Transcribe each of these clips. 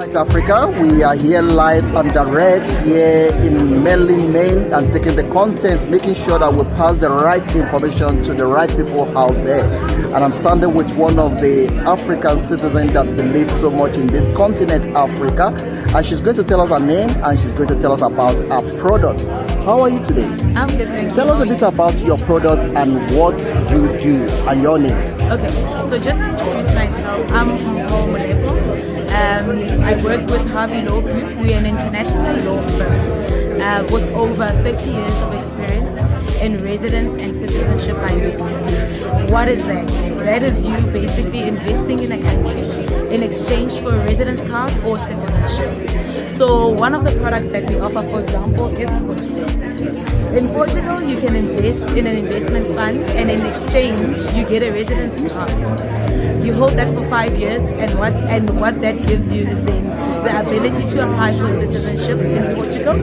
Right, Africa, we are here live on the red here in Menlyn, Maine, and taking the content, making sure that we pass the right information to the right people out there. And I'm standing with one of the African citizens that believe so much in this continent, Africa, and she's going to tell us her name and she's going to tell us about her products. How are you today? I'm good, thank you. Tell us a bit about your products and what you do and your name. Okay, so just to introduce myself, I'm from Menlyn. I work with Harvey Law Group. We're an international law firm with over 30 years of experience in residence and citizenship by research. What is that? That is you basically investing in a country in exchange for a residence card or citizenship. So one of the products that we offer, for example, is Portugal. In Portugal, you can invest in an investment fund, and in exchange, you get a residence card. You hold that for 5 years, and what that gives you is then the ability to apply for citizenship in Portugal,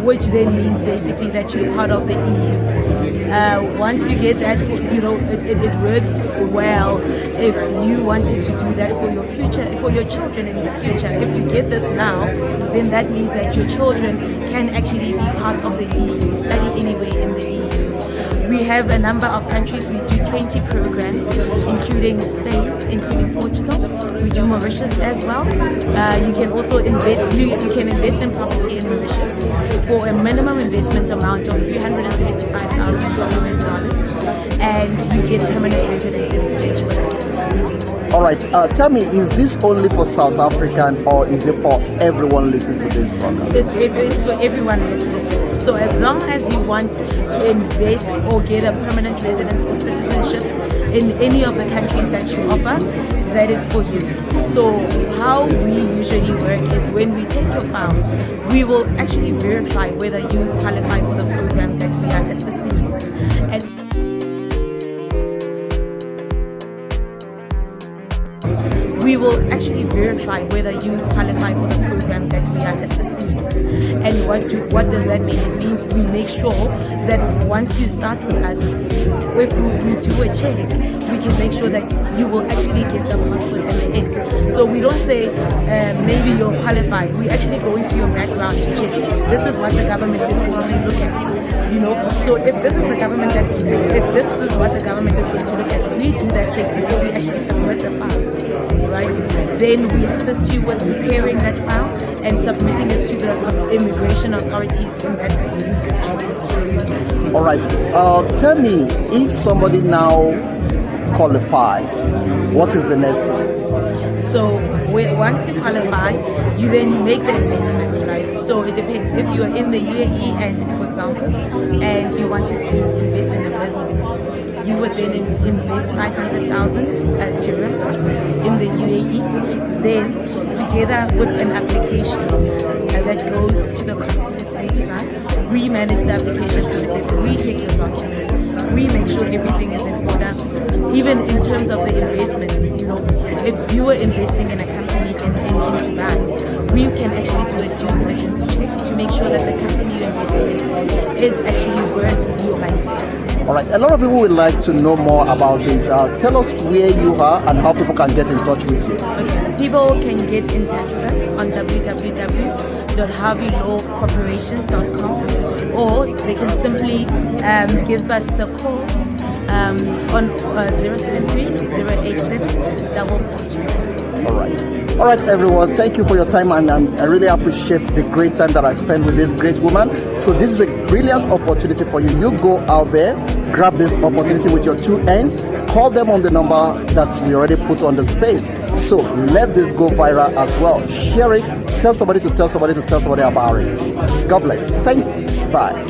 which then means basically that you're part of the EU. Once you get that, you know, it works well if you wanted to do that for your future, for your children in the future. If you get this now, then that means that your children can actually be part of the EU, study anywhere in the EU. We have a number of countries. We do 20 programs, including Spain, including Portugal. We do Mauritius as well. You can also invest. You can invest in property in Mauritius for a minimum investment amount of $375,000, and you get permanent residence in exchange for that. All right, tell me, is this only for South African or is it for everyone listening to this program? It's for everyone listening to this. So as long as you want to invest or get a permanent residence or citizenship in any of the countries that you offer, that is for you. So how we usually work is when we take your file, we will actually verify whether you qualify for the program that we are assisting you with. And we will actually verify whether you qualify for the program that we are assisting you. And what does that mean? It means we make sure that once you start with us, if we do a check, we can make sure that you will actually get the passport at the end. So we don't say maybe you're qualified. We actually go into your background to check. This is what the government is going to look at. You know, so if this is the government if this is what the government is going to look at, we do that check before we actually submit the file, right? Then we assist you with preparing that file and submitting it to the immigration authorities in that particular country. All right, tell me, if somebody now qualified, what is the next thing? So once you qualify, you then make the investment, right? So it depends. If you are in the UAE, and for example, and you wanted to invest in a business, you would then invest 500,000 dirhams in the UAE. Then, together with an application that goes to the consulate in Dubai, we manage the application process. We check your documents. We make sure everything is in order. Even in terms of the investments, you know, if you were investing in a company in Dubai, we can actually do a due diligence check to make sure that the company you're investing in is actually worth your money. All right, a lot of people would like to know more about this. Tell us where you are and how people can get in touch with you. Okay. People can get in touch with us on www.harveylawcorporation.com, or they can simply give us a call on 073-087-442. All right, everyone, thank you for your time, and I really appreciate the great time that I spent with this great woman. So this is a brilliant opportunity for you. You go out there, grab this opportunity with your two hands, call them on the number that we already put on the space. So let this go viral as well. Share it, tell somebody to tell somebody to tell somebody about it. God bless. Thank you. Bye.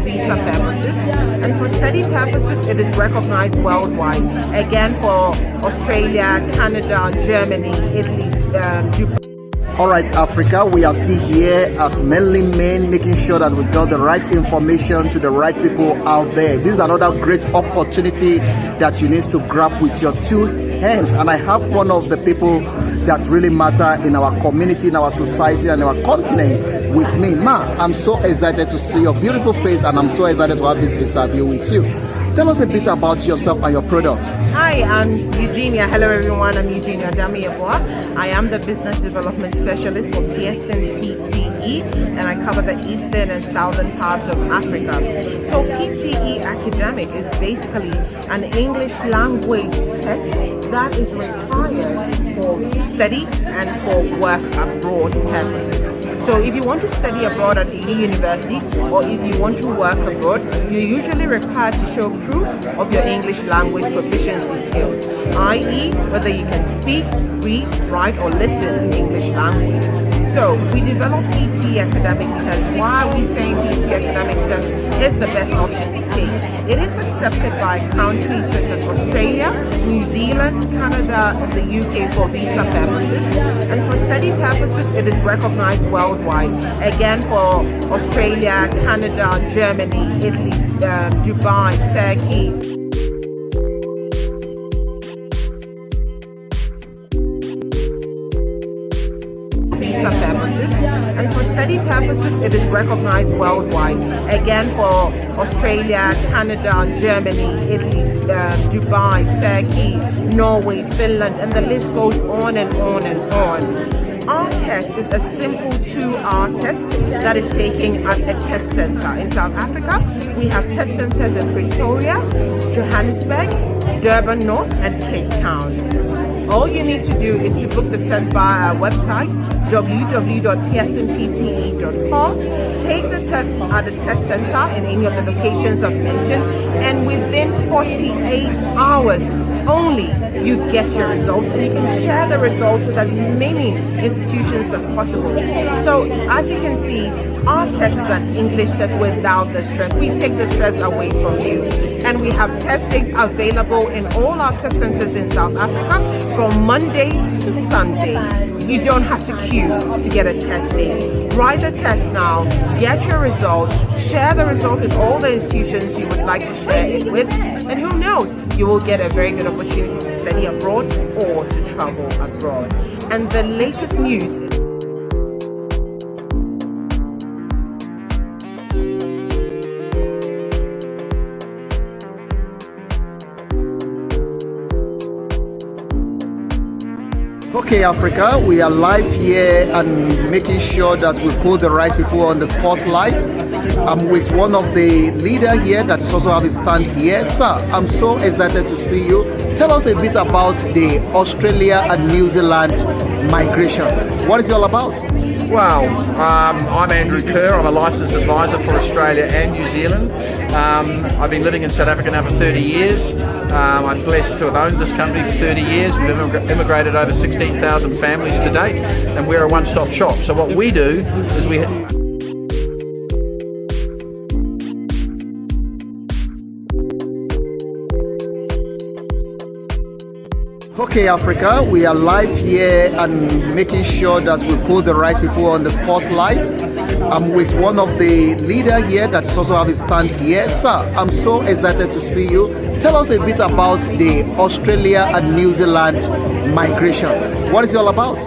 Visa purposes, and for study purposes it is recognized worldwide, again for Australia, Canada, Germany, Italy, Japan. All right, Africa, we are still here at Menlyn, Maine, making sure that we got the right information to the right people out there. This is another great opportunity that you need to grab with your two hands, and I have one of the people that really matter in our community, in our society, and our continent with me. Ma, I'm so excited to see your beautiful face, and I'm so excited to have this interview with you. Tell us a bit about yourself and your product. Hi, I'm Eugenia. Hello everyone, I'm Eugenia Damieboa. I am the Business Development Specialist for Pearson PTE, and I cover the eastern and southern parts of Africa. So PTE Academic is basically an English language test that is required for study and for work abroad purposes. So if you want to study abroad at any university, or if you want to work abroad, you're usually required to show proof of your English language proficiency skills, i.e. whether you can speak, read, write, or listen in English language. So we developed PT Academic Test. Why are we saying PT Academic Test is the best option to take? It is accepted by countries such as Australia, New Zealand, Canada, and the UK for visa purposes. And for study purposes, it is recognized worldwide. Again, for Australia, Canada, Germany, Italy, Dubai, Turkey. Purposes, and for study purposes it is recognized worldwide. Again, for Australia, Canada, Germany, Italy, Dubai, Turkey, Norway, Finland, and the list goes on and on and on. Our test is a simple 2-hour test that is taken at a test center. In South Africa, we have test centers in Pretoria, Johannesburg, Durban North, and Cape Town. All you need to do is to book the test via our website, www.pearsonpte.com. Take the test at the test center in any of the locations I've mentioned, and within 48 hours only, you get your results, and you can share the results with as many institutions as possible. So as you can see, our test is an English test without the stress. We take the stress away from you. And we have test dates available in all our test centers in South Africa from Monday to Sunday. You don't have to queue to get a test date. Write the test now, get your results, share the result with all the institutions you would like to share it with, and who knows, you will get a very good opportunity to study abroad or to travel abroad. And the latest news is Okay, Africa, we are live here and making sure that we put the right people on the spotlight. I'm with one of the leaders here that is also having a stand here. Sir, I'm so excited to see you. Tell us a bit about the Australia and New Zealand migration. What is it all about? Well, I'm Andrew Kerr. I'm a licensed advisor for Australia and New Zealand. I've been living in South Africa now for 30 years. I'm blessed to have owned this country for 30 years. We've immigrated over 16,000 families to date, and we're a one-stop shop. So what we do is we... Okay, Africa, we are live here and making sure that we put the right people on the spotlight. I'm with one of the leaders here that is also having a stand here. Sir, I'm so excited to see you. Tell us a bit about the Australia and New Zealand migration. What is it all about?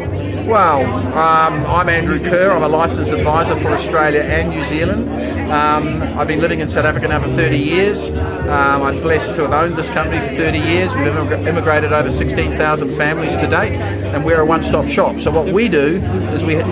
Well, I'm Andrew Kerr. I'm a licensed advisor for Australia and New Zealand. I've been living in South Africa now for 30 years. I'm blessed to have owned this country for 30 years. We've immigrated over 16,000 families to date, and we're a one-stop shop. So what we do is we...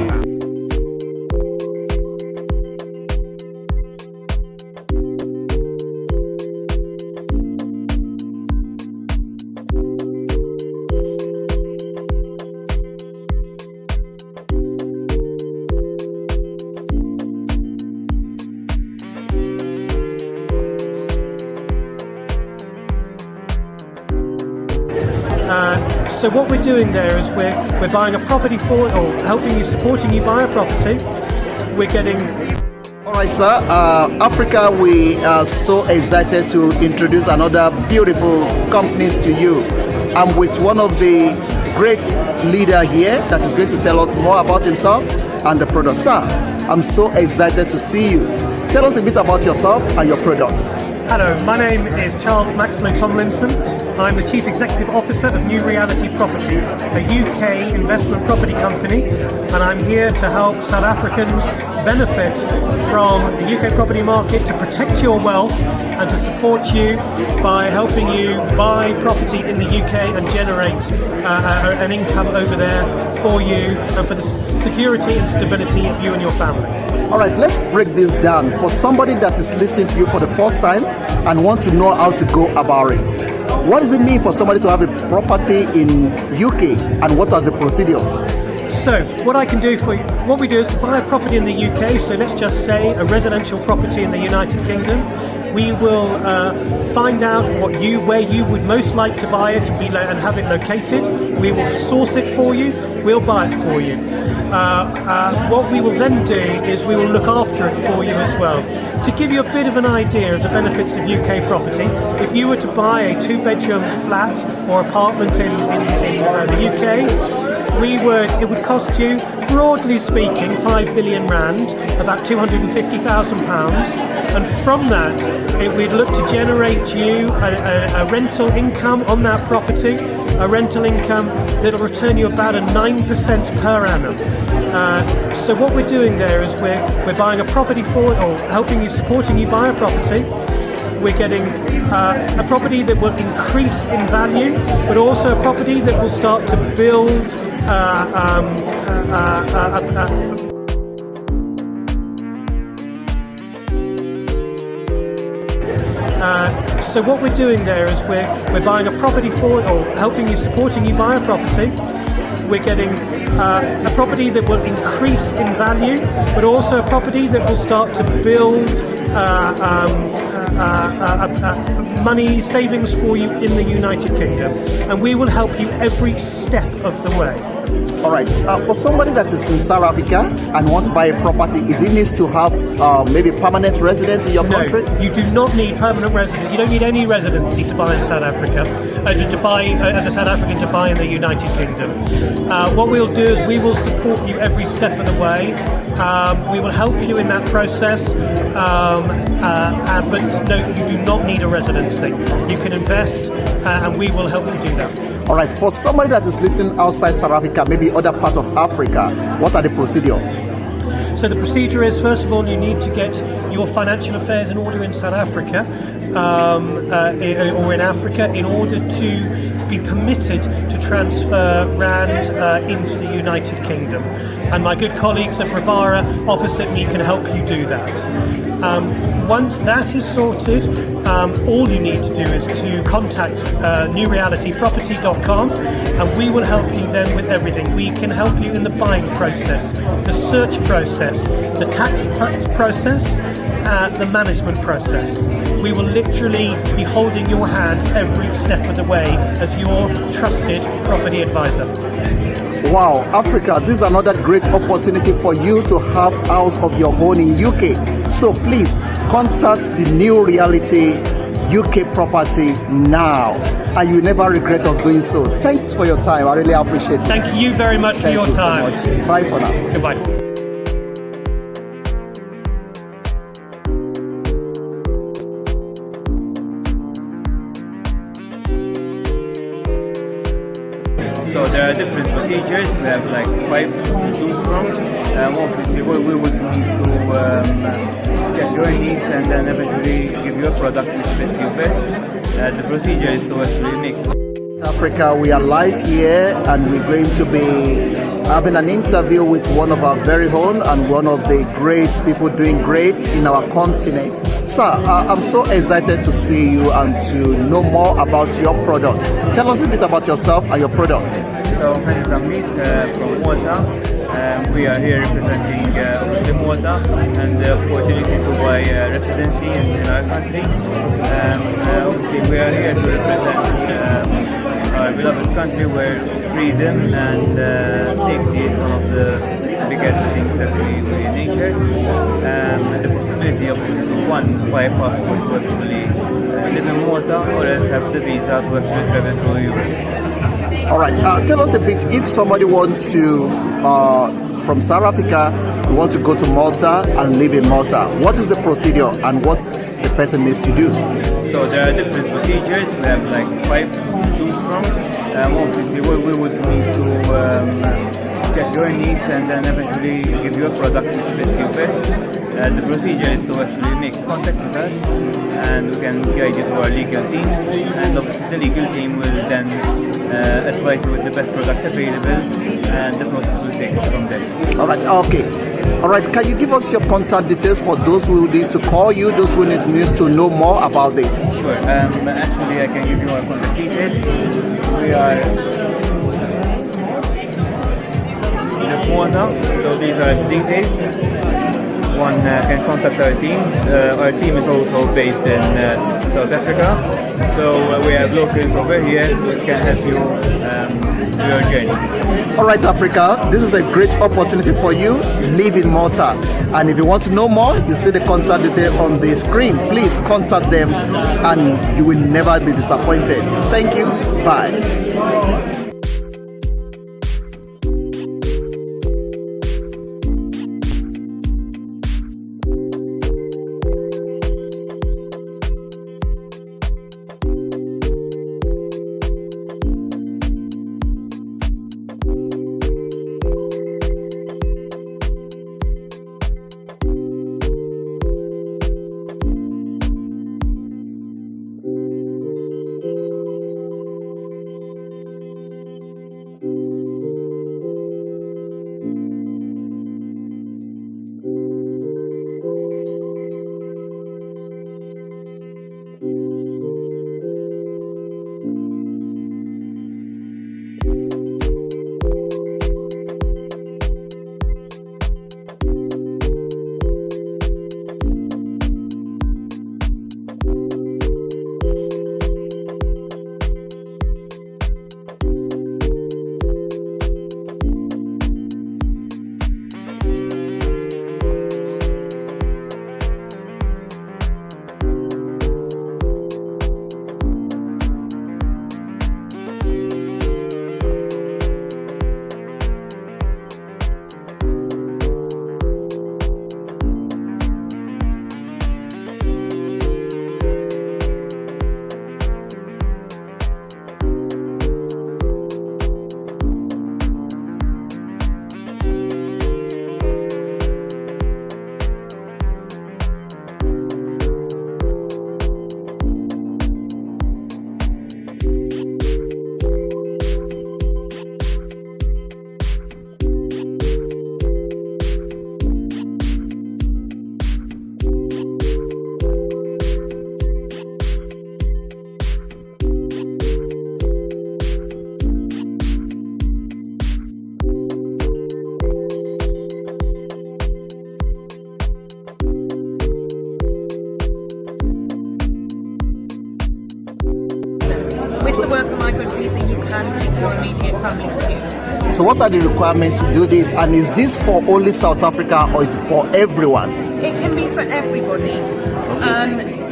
So what we're doing there is we're buying a property for, or helping you, supporting you buy a property. We're getting... Alright, sir, Africa, we are so excited to introduce another beautiful companies to you. I'm with one of the great leader here that is going to tell us more about himself and the product. Sir, I'm so excited to see you. Tell us a bit about yourself and your product. Hello, my name is Charles Maxlow Tomlinson. I'm the Chief Executive Officer of New Reality Property, a UK investment property company, and I'm here to help South Africans benefit from the UK property market, to protect your wealth and to support you by helping you buy property in the UK and generate an income over there for you and for the security and stability of you and your family. All right, let's break this down for somebody that is listening to you for the first time and want to know how to go about it. What does it mean for somebody to have a property in UK, and what are the procedure? So what I can do for you, what we do is to buy a property in the UK, so let's just say a residential property in the United Kingdom. We will find out where you would most like to buy it and have it located. We will source it for you, we'll buy it for you. What we will then do is we will look after it for you as well. To give you a bit of an idea of the benefits of UK property, if you were to buy a 2-bedroom flat or apartment in the UK, it would cost you, broadly speaking, 5 billion rand, about £250,000, and from that we'd look to generate you a rental income on that property, a rental income that'll return you about a 9% per annum. So what we're doing there is we're buying a property or supporting you buy a property. We're getting a property that will increase in value, but also a property that will start to build so what we're doing there is we're buying a property supporting you buy a property. We're getting a property that will increase in value, but also a property that will start to build money savings for you in the United Kingdom, and we will help you every step of the way. All right, for somebody that is in South Africa and wants to buy a property, is it needs to have maybe permanent residence in your country? No, you do not need permanent residence. You don't need any residency to buy in South Africa, to buy as a South African to buy in the United Kingdom. What we'll do is we will support you every step of the way. We will help you in that process, but no, you do not need a residency. You can invest, and we will help you do that. All right, for somebody that is living outside South Africa, maybe other part of Africa, what are the procedure? So the procedure is, first of all, you need to get your financial affairs in order in South Africa or in Africa in order to be permitted to transfer rand into the United Kingdom. And my good colleagues at Bravara opposite me can help you do that. Once that is sorted, all you need to do is to contact newrealityproperty.com, and we will help you then with everything. We can help you in the buying process, the search process, the tax process, the management process. We will literally be holding your hand every step of the way as your trusted property advisor. Wow, Africa, this is another great opportunity for you to have house of your own in UK. So please contact the New Reality UK property now, and you never regret of doing so. Thanks for your time. I really appreciate it. Thank you very much for your time. So much. Bye for now. Goodbye. So there are different procedures. We have like 5 to choose from. Obviously, we would need to get your needs and then eventually give you a product which fits you best. The procedure is to actually make. Africa, we are live here, and we're going to be having an interview with one of our very own and one of the great people doing great in our continent. Sir, I'm so excited to see you and to know more about your product. Tell us a bit about yourself and your product. So my name is Amit from Malta. We are here representing obviously Malta and the opportunity to buy residency in our country. Obviously we are here to represent our beloved country where freedom and safety is one of the biggest things that we in nature. And the possibility of one buy a passport to actually live in Malta or else have the visa to actually travel through Europe. All right, tell us a bit, if somebody wants to from South Africa, we want to go to Malta and live in Malta. What is the procedure and what the person needs to do? So there are different procedures. We have like 5 to choose from. Obviously, we would need to check your needs and then eventually give you a product which fits you best. The procedure is to actually make contact with us, and we can guide you to our legal team, and obviously the legal team will then advise you with the best product available, and the process will take it from there. All right, okay. All right, can you give us your contact details for those who need to call you, those who need to know more about this? Sure. Actually, I can give you our contact details. We are in Malta, so these are the details. One can contact our team. Our team is also based in South Africa, so we have locals over here which can help you with your journey. All right, Africa, this is a great opportunity for you. Live in Malta, and if you want to know more, you see the contact detail on the screen. Please contact them, and you will never be disappointed. Thank you. Bye. With the worker migrant visa, you can take your immediate family too. So what are the requirements to do this? And is this for only South Africa or is it for everyone? It can be for everybody.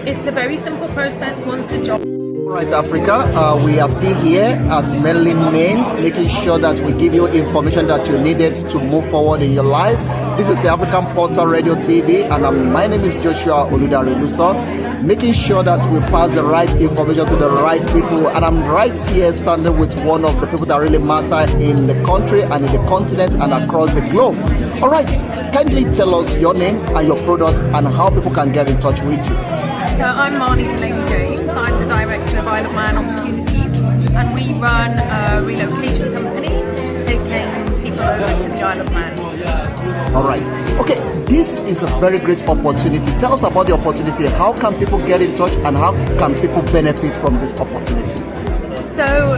It's a very simple process once a job. All right, Africa, we are still here at Menlyn, Maine, making sure that we give you information that you needed to move forward in your life. This is the African Portal Radio TV, and my name is Joshua Oludareluso, making sure that we pass the right information to the right people. And I'm right here standing with one of the people that really matter in the country and in the continent and across the globe. All right, kindly tell us your name and your product and how people can get in touch with you. So I'm Marnie's Lady James. I'm the Director of Isle of Man Opportunities, and we run a relocation company taking people over to the Isle of Man. All right. Okay, this is a very great opportunity. Tell us about the opportunity. How can people get in touch and how can people benefit from this opportunity? So,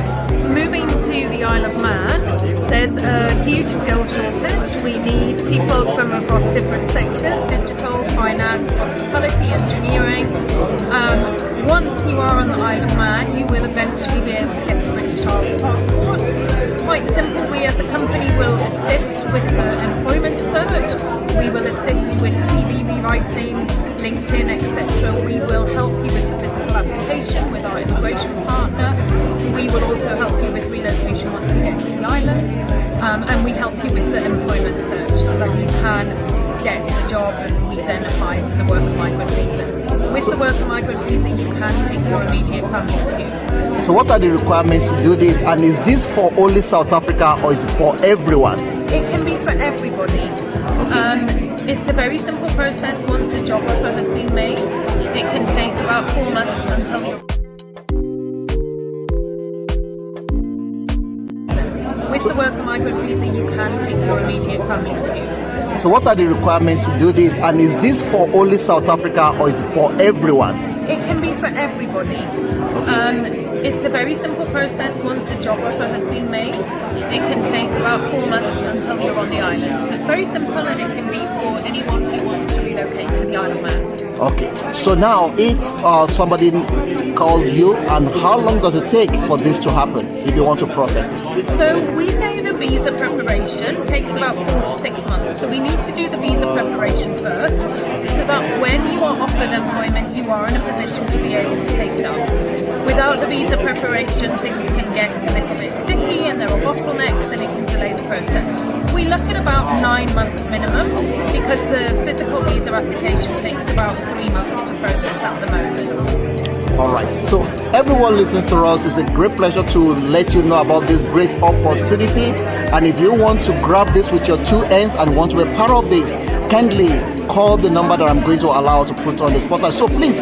moving to the Isle of Man, there's a huge skill shortage. We need people from across different sectors: digital, finance, hospitality, engineering. Once you are on the Isle of Man, you will eventually be able to get a British passport. It's quite simple. We as a company will assist with the employment search. We will assist with CV rewriting, LinkedIn, etc. We will help you with the physical application with our immigration partner. We will also help you with relocation once you get to the island. and we help you with the employment search so that you can get a job and we then apply for the worker migrant visa. With the worker migrant visa, you can take your immediate family to you. So what are the requirements to do this, and is this for only South Africa or is it for everyone? It can be for everybody. It's a very simple process. Once a job offer has been made, it can take about 4 months until you're... With the worker migrant visa, you can take your immediate family to you. So what are the requirements to do this, and is this for only South Africa or is it for everyone? It can be for everybody. It's a very simple process. Once a job offer has been made, it can take about 4 months until you're on the island. So it's very simple, and it can be for anyone who wants to relocate to the Isle of Man. Okay, so now if somebody called you, and how long does it take for this to happen if you want to process it? So we say the visa preparation takes about 4 to 6 months. So we need to do the visa preparation first, so that when you are offered employment, you are in a position to be able to take it up. Without the visa preparation, things can get a little bit sticky and there are bottlenecks and it can delay the process. We look at about 9 months minimum because the physical visa application takes about 3 months to process at the moment. All right, so everyone listening to us, it's a great pleasure to let you know about this great opportunity. And if you want to grab this with your two ends and want to be part of this, kindly call the number that I'm going to allow to put on the spotlight. So please,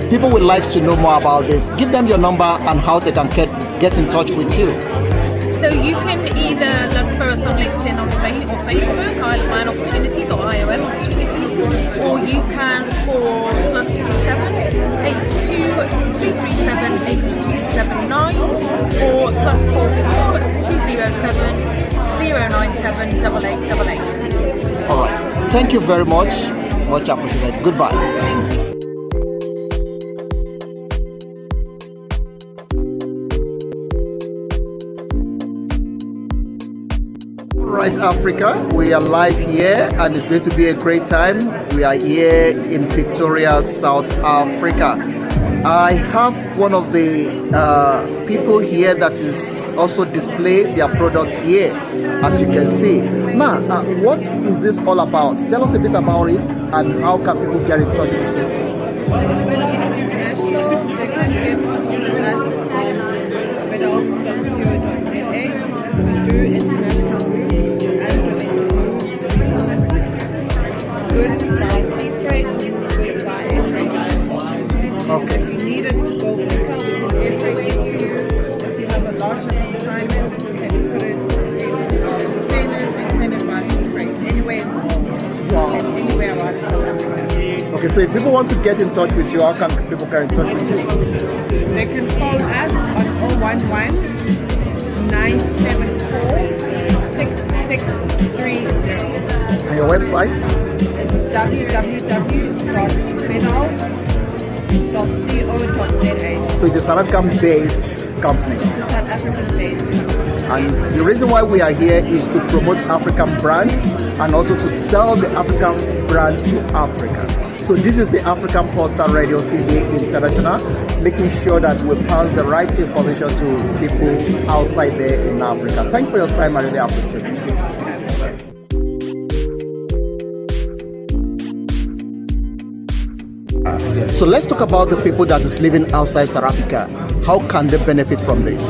people would like to know more about this. Give them your number and how they can get in touch with you. So you can either look for us on LinkedIn or Facebook, Isle of Man Opportunities or IOM Opportunities, or you can call +27 82 237 8279 or +44 207 097 8888. All right. Thank you very much. Much appreciated. Goodbye. Right, Africa, we are live here and it's going to be a great time. We are here in Victoria, South Africa. I have one of the people here that is also display their products here, as you can see. Ma, what is this all about? Tell us a bit about it and how can people get in touch with you? International, they can get with us on bedaops.co.za. We do international groups and goods by sea freight, goods by air freight. Okay. If you need it to go quicker, we can air freight it to you. If you have a larger consignment, we can put it in containers and send it by sea freight anywhere in the world and anywhere around South Africa. Okay, so if people want to get in touch with you, how can people get in touch with you? They can call us on 011 974 6630. And your website? It's www.bedaops.co.za. So it's a South African-based company. It's a South African-based company. And the reason why we are here is to promote African brand and also to sell the African brand to Africa. So this is the African Portal Radio TV International, making sure that we pass the right information to people outside there in Africa. Thanks for your time, I really appreciate it. So let's talk about the people that is living outside South Africa. How can they benefit from this?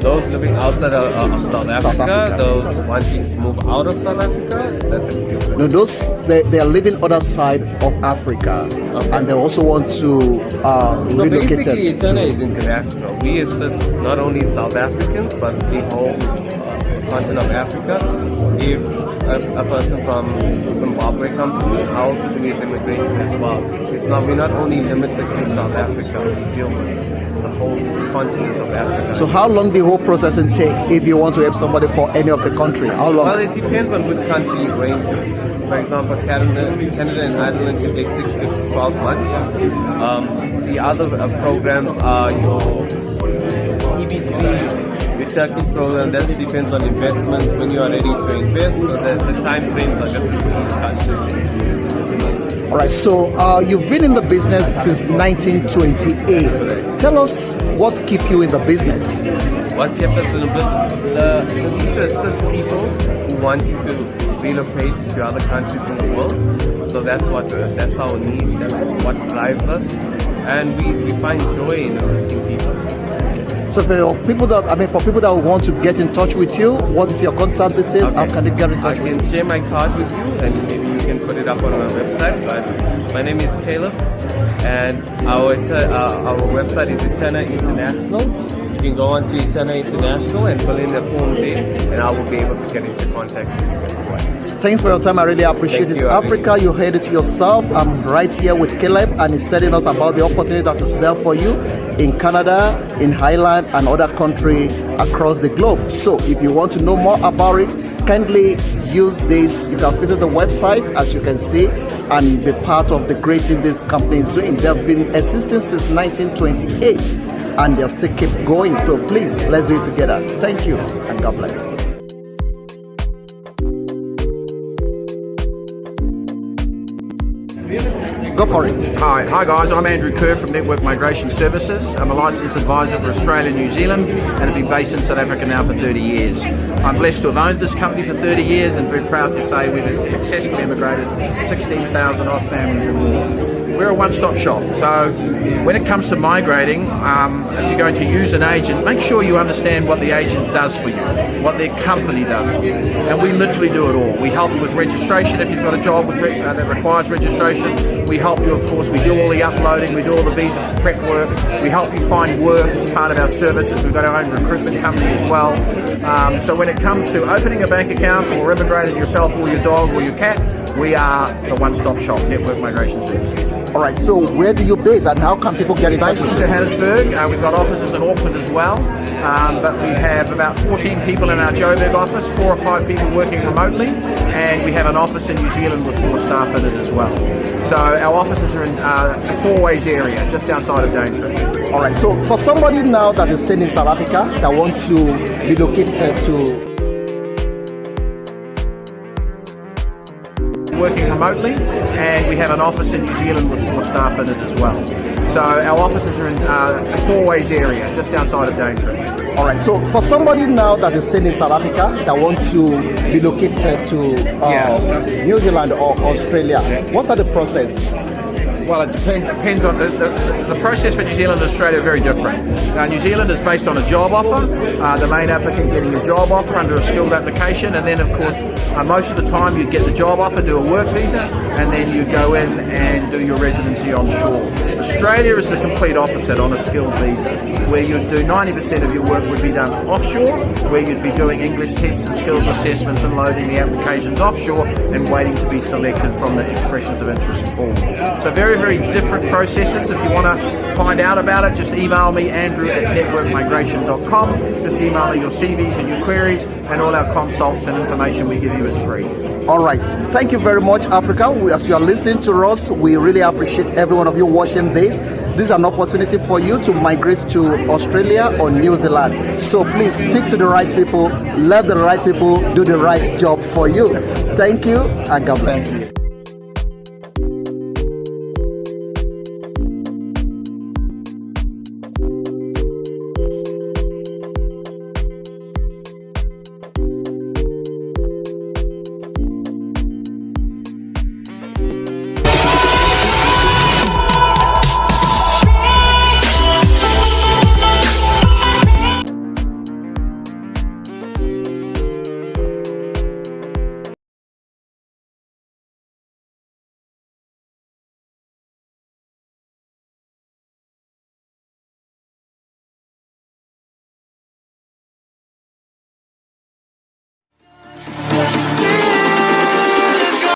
Those living outside of South Africa, those wanting to move out of South Africa, that's it. No, those they are living other side of Africa, okay. And they also want to so relocate. Basically, Int'L is international. We assist not only South Africans but the whole continent of Africa. If a person from Zimbabwe comes to me, I also do his immigration as well. We're not only limited to South Africa. We deal with the whole continent of Africa. So how long the whole process can take if you want to help somebody for any of the country? How long? Well, it depends on which country you're going to. For example, Canada and Ireland can take 6 to 12 months. The other programs are your EB3, your Turkish program. That depends on investments, when you are ready to invest. So the time frames are different for each country. All right, so you've been in the business since 1928. Tell us what keep you in the business? What kept us in the business? The need to assist people who want to relocate to other countries in the world. So that's our need, that's what drives us. And we find joy in assisting people. So for people that want to get in touch with you, what is your contact details? Okay. How can they get in touch with you? I can share my card with you, and maybe you can put it up on our website. But my name is Caleb, and our website is Int'L International. You can go on to Int'L International and fill in the form there, and I will be able to get into contact with you. Thanks for your time. I really appreciate it. Africa, you heard it yourself. I'm right here with Caleb, and he's telling us about the opportunity that is there for you in Canada, in Highland, and other countries across the globe. So if you want to know more about it, kindly use this. You can visit the website, as you can see, and be part of the great thing this company is doing. They've been existing since 1928, and they'll still keep going. So please, let's do it together. Thank you, and God bless. Go for it. Hi guys, I'm Andrew Kerr from Network Migration Services. I'm a licensed advisor for Australia and New Zealand, and I've been based in South Africa now for 30 years. I'm blessed to have owned this company for 30 years and very proud to say we've successfully immigrated 16,000 odd families and more. We're a one-stop shop, so when it comes to migrating, if you're going to use an agent, make sure you understand what the agent does for you, what their company does for you, and we literally do it all. We help you with registration if you've got a job that requires registration. We help you, of course, we do all the uploading, we do all the visa prep work, we help you find work as part of our services. We've got our own recruitment company as well. So when it comes to opening a bank account or immigrating yourself or your dog or your cat, we are the one-stop shop, Network Migration Services. All right, so where do you base and how can people get in touch with you? Based in Johannesburg. We've got offices in Auckland as well, but we have about 14 people in our Joburg office, 4 or 5 people working remotely, and we have an office in New Zealand with 4 staff in it as well. So our offices are in the Four Ways area, just outside of Daintree. All right, so for somebody now that is staying in South Africa that wants to relocate to working remotely, and we have an office in New Zealand with 4 staff in it as well. So our offices are in the Four Ways area, just outside of Daintree. All right, so for somebody now that is staying in South Africa that wants to relocate to New Zealand or Australia, what are the process? Well, it depends on the process for New Zealand and Australia are very different. New Zealand is based on a job offer, the main applicant getting a job offer under a skilled application, and then of course most of the time you'd get the job offer, do a work visa, and then you go in and do your residency on shore. Australia is the complete opposite on a skilled visa, where you'd do 90% of your work would be done offshore, where you'd be doing English tests and skills assessments and loading the applications offshore and waiting to be selected from the expressions of interest form. So very, very different processes. If you want to find out about it, just email me, andrew@networkmigration.com. Just email me your CVs and your queries, and all our consults and information we give you is free. All right. Thank you very much, Africa. As you are listening to us, we really appreciate every one of you watching this. This is an opportunity for you to migrate to Australia or New Zealand. So please speak to the right people, let the right people do the right job for you. Thank you, and God bless you.